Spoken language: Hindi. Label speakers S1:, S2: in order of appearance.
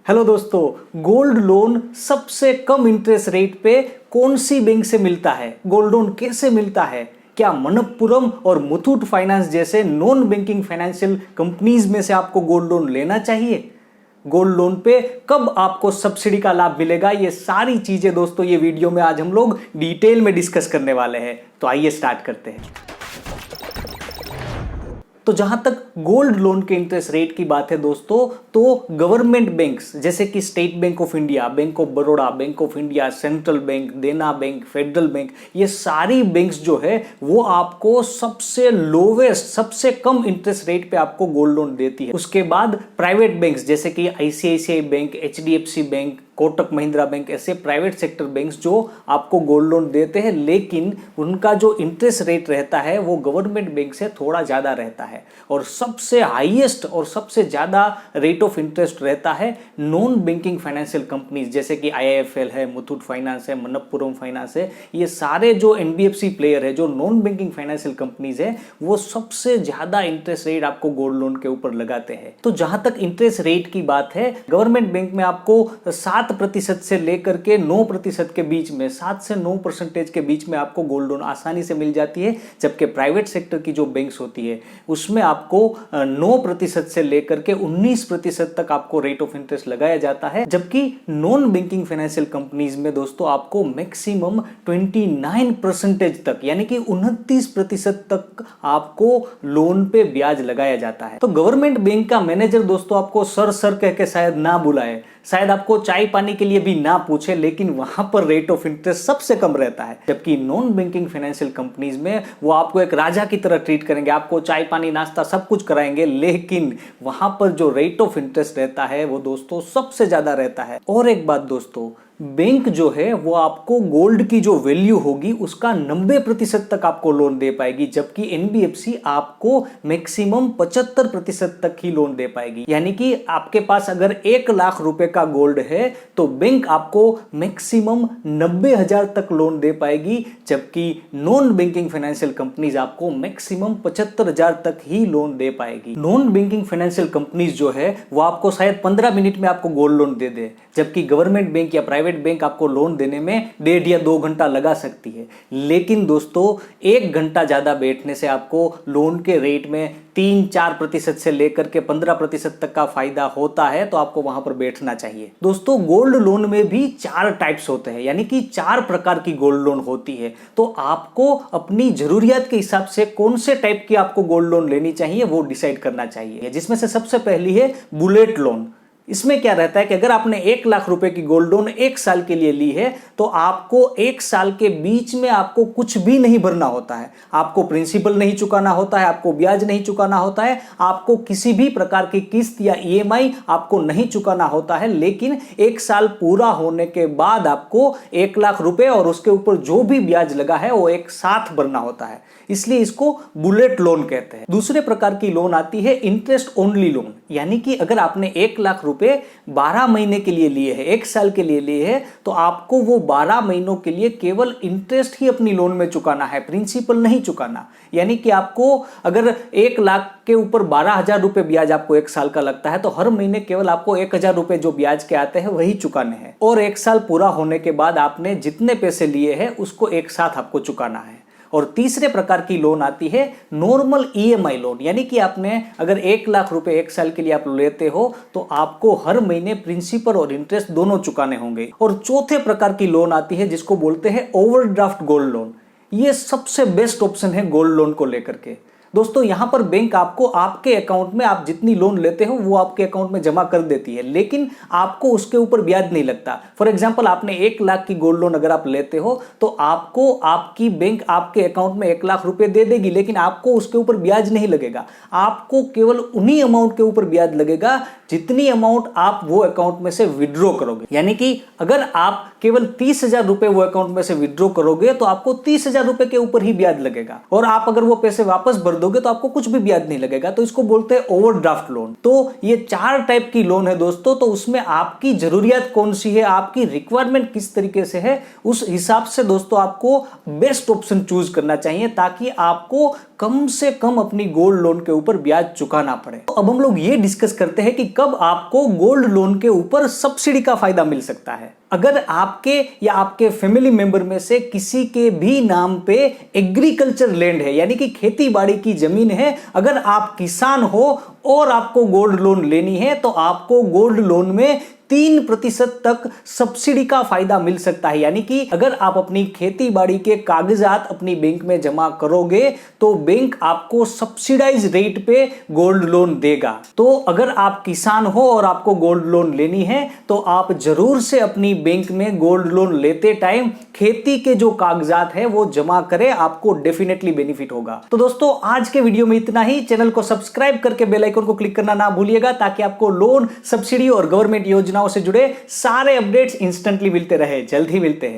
S1: हेलो दोस्तों, गोल्ड लोन सबसे कम इंटरेस्ट रेट पे कौन सी बैंक से मिलता है? गोल्ड लोन कैसे मिलता है? क्या मनप्पुरम और मुथूट फाइनेंस जैसे नॉन बैंकिंग फाइनेंशियल कंपनीज में से आपको गोल्ड लोन लेना चाहिए? गोल्ड लोन पे कब आपको सब्सिडी का लाभ मिलेगा? ये सारी चीजें दोस्तों ये वीडियो में आज हम लोग डिटेल में डिस्कस करने वाले हैं। तो आइए स्टार्ट करते हैं। तो जहां तक गोल्ड लोन के इंटरेस्ट रेट की बात है दोस्तों, तो गवर्नमेंट बैंक्स जैसे कि state bank of India, bank of Baroda, bank of India, central bank, देना बैंक, फेडरल बैंक, ये सारी बैंक्स जो है वो आपको सबसे लोवेस्ट, सबसे कम इंटरेस्ट रेट पे आपको गोल्ड लोन देती है। उसके बाद प्राइवेट बैंक्स जैसे कि ICICI bank, HDFC bank, Kotak Mahindra bank, ऐसे प्राइवेट सेक्टर बैंक्स जो आपको गोल्ड लोन देते हैं, लेकिन उनका जो इंटरेस्ट रेट रहता है वो गवर्नमेंट बैंक से थोड़ा ज़्यादा रहता है। और सबसे हाईएस्ट और सबसे ज़्यादा रेट ऑफ इंटरेस्ट रहता है नॉन बैंकिंग फाइनेंशियल कंपनीज जैसे कि आईआईएफएल है, मुथूट फाइनेंस है, मनप्पुरम फाइनेंस है। ये सारे जो एनबीएफसी प्लेयर है, जो नॉन बैंकिंग फाइनेंशियल कंपनीज है, वो सबसे ज़्यादा इंटरेस्ट रेट आपको गोल्ड लोन के ऊपर लगाते हैं। तो जहां तक इंटरेस्ट रेट की बात है, गवर्नमेंट बैंक में आपको 7% से लेकर के 9% के बीच में, 7 से 9% के बीच में आपको गोल्ड लोन आसानी से मिल जाती है। जबकि प्राइवेट सेक्टर की जो बैंक्स होती है उसमें आपको 9% से लेकर के 19% तक आपको रेट ऑफ इंटरेस्ट लगाया जाता है। जबकि नॉन बैंकिंग फाइनेंशियल कंपनीज में दोस्तों आपको मैक्सिमम 29% तक, यानी कि 29% तक आपको लोन पे ब्याज लगाया जाता है। तो गवर्नमेंट बैंक का मैनेजर दोस्तों आपको सर कह के शायद ना बुलाए, शायद आपको चाय पानी के लिए भी ना पूछे, लेकिन वहां पर रेट ऑफ इंटरेस्ट सबसे कम रहता है। जबकि नॉन बैंकिंग फाइनेंशियल कंपनीज में वो आपको एक राजा की तरह ट्रीट करेंगे, आपको चाय पानी नाश्ता सब कुछ कराएंगे, लेकिन वहां पर जो रेट ऑफ इंटरेस्ट रहता है वो दोस्तों सबसे ज्यादा रहता है। और एक बात दोस्तों, बैंक जो है वो आपको गोल्ड की जो वैल्यू होगी उसका 90% तक आपको लोन दे पाएगी, जबकि एनबीएफसी आपको मैक्सिमम 75% तक ही लोन दे पाएगी। यानी कि आपके पास अगर 1 लाख रुपए का गोल्ड है तो बैंक आपको मैक्सिमम 90,000 तक लोन दे पाएगी, जबकि नॉन बैंकिंग फाइनेंशियल कंपनीज आपको मैक्सिमम 75,000 तक ही लोन दे पाएगी। नॉन बैंकिंग फाइनेंशियल कंपनीज जो है वो आपको शायद 15 मिनट में आपको गोल्ड लोन दे दे, जबकि गवर्नमेंट बैंक या प्राइवेट बैंक आपको लोन देने में 1.5 या 2 घंटा लगा सकती है। लेकिन दोस्तों 1 घंटा ज्यादा बैठने से आपको लोन के रेट में 3-4% से लेकर के 15% तक का फायदा होता है, तो आपको वहां पर बैठना चाहिए। दोस्तों गोल्ड लोन में भी 4 टाइप्स होते हैं, यानी कि 4 प्रकार की गोल्ड लोन होती है। तो आपको अपनी जरूरियात के हिसाब से कौन से टाइप की आपको गोल्ड लोन लेनी चाहिए वो डिसाइड करना चाहिए। जिसमें से सबसे पहली है बुलेट लोन। इसमें क्या रहता है कि अगर आपने 1 लाख रुपए की गोल्ड लोन 1 साल के लिए ली है तो आपको 1 साल के बीच में आपको कुछ भी नहीं भरना होता है। आपको प्रिंसिपल नहीं चुकाना होता है, आपको ब्याज नहीं चुकाना होता है, आपको किसी भी प्रकार की किस्त या ईएमआई आपको नहीं चुकाना होता है। लेकिन 1 साल पूरा होने के बाद आपको 1 लाख रुपए और उसके ऊपर जो भी ब्याज लगा है वो एक साथ भरना होता है, इसलिए इसको बुलेट लोन कहते हैं। दूसरे प्रकार की लोन आती है इंटरेस्ट ओनली लोन, यानी कि अगर आपने 1 लाख रुपए 12 महीने के लिए लिए है, 1 साल के लिए लिए है, तो आपको वो 12 महीनों के लिए केवल इंटरेस्ट ही अपनी लोन में चुकाना है, प्रिंसिपल नहीं चुकाना। यानी कि आपको अगर 1 लाख के ऊपर 12,000 रुपए ब्याज आपको 1 साल का लगता है, तो हर महीने केवल आपको 1,000 रुपए जो ब्याज के आते हैं वही चुकाने हैं। और 1 साल पूरा होने के बाद आपने जितने पैसे लिए हैं उसको एक साथ आपको चुकाना है। और तीसरे प्रकार की लोन आती है नॉर्मल ईएमआई लोन, यानी कि आपने अगर 1 लाख रुपए 1 साल के लिए आप लेते हो तो आपको हर महीने प्रिंसिपल और इंटरेस्ट दोनों चुकाने होंगे। और चौथे प्रकार की लोन आती है जिसको बोलते हैं ओवरड्राफ्ट गोल्ड लोन। ये सबसे बेस्ट ऑप्शन है गोल्ड लोन को लेकर के। दोस्तों यहां पर बैंक आपको आपके अकाउंट में आप जितनी लोन लेते हो वो आपके अकाउंट में जमा कर देती है, लेकिन आपको उसके ऊपर ब्याज नहीं लगता। फॉर एग्जांपल आपने 1 लाख की गोल्ड लोन अगर आप लेते हो तो आपको आपकी बैंक आपके अकाउंट में 1 लाख रुपए दे देगी, लेकिन आपको उसके ऊपर ब्याज नहीं लगेगा। आपको केवल उन्हीं अमाउंट के ऊपर ब्याज लगेगा जितनी अमाउंट आप वो अकाउंट में से विड्रॉ करोगे। यानी कि अगर आप केवल 30,000 रुपए वो अकाउंट में से विड्रॉ करोगे तो आपको 30,000 रुपए के ऊपर ही ब्याज लगेगा, और आप अगर वो पैसे वापस भर दोगे तो आपको कुछ भी ब्याज नहीं लगेगा, तो इसको बोलते हैं ओवरड्राफ्ट लोन। तो ये 4 टाइप की लोन है दोस्तों। तो उसमें आपकी जरूरियात कौन सी है, आपकी रिक्वायरमेंट किस तरीके से है, उस हिसाब से दोस्तों आपको बेस्ट ऑप्शन चूज करना चाहिए, ताकि आपको कम से कम अपनी गोल्ड लोन के ऊपर ब्याज चुकाना पड़े। तो अब हम लोग ये डिस्कस करते हैं कि कब आपको गोल्ड लोन के ऊपर सब्सिडी का फायदा मिल सकता है। अगर आपके या आपके फैमिली मेंबर में से किसी के भी नाम पे एग्रीकल्चर लैंड है, यानी कि खेती बाड़ी की जमीन है, अगर आप किसान हो और आपको गोल्ड लोन लेनी है, तो आपको गोल्ड लोन में 3% तक सब्सिडी का फायदा मिल सकता है। यानी कि अगर आप अपनी खेती बाड़ी के कागजात अपनी बैंक में जमा करोगे तो बैंक आपको सब्सिडाइज रेट पे गोल्ड लोन देगा। तो अगर आप किसान हो और आपको गोल्ड लोन लेनी है तो आप जरूर से अपनी बैंक में गोल्ड लोन लेते टाइम खेती के जो कागजात है वो जमा करें, आपको डेफिनेटली बेनिफिट होगा। तो दोस्तों आज के वीडियो में इतना ही। चैनल को सब्सक्राइब करके बेल आइकन को क्लिक करना ना भूलिएगा, ताकि आपको लोन, सब्सिडी और गवर्नमेंट योजना से जुड़े सारे अपडेट्स इंस्टेंटली मिलते रहे। जल्द ही मिलते हैं।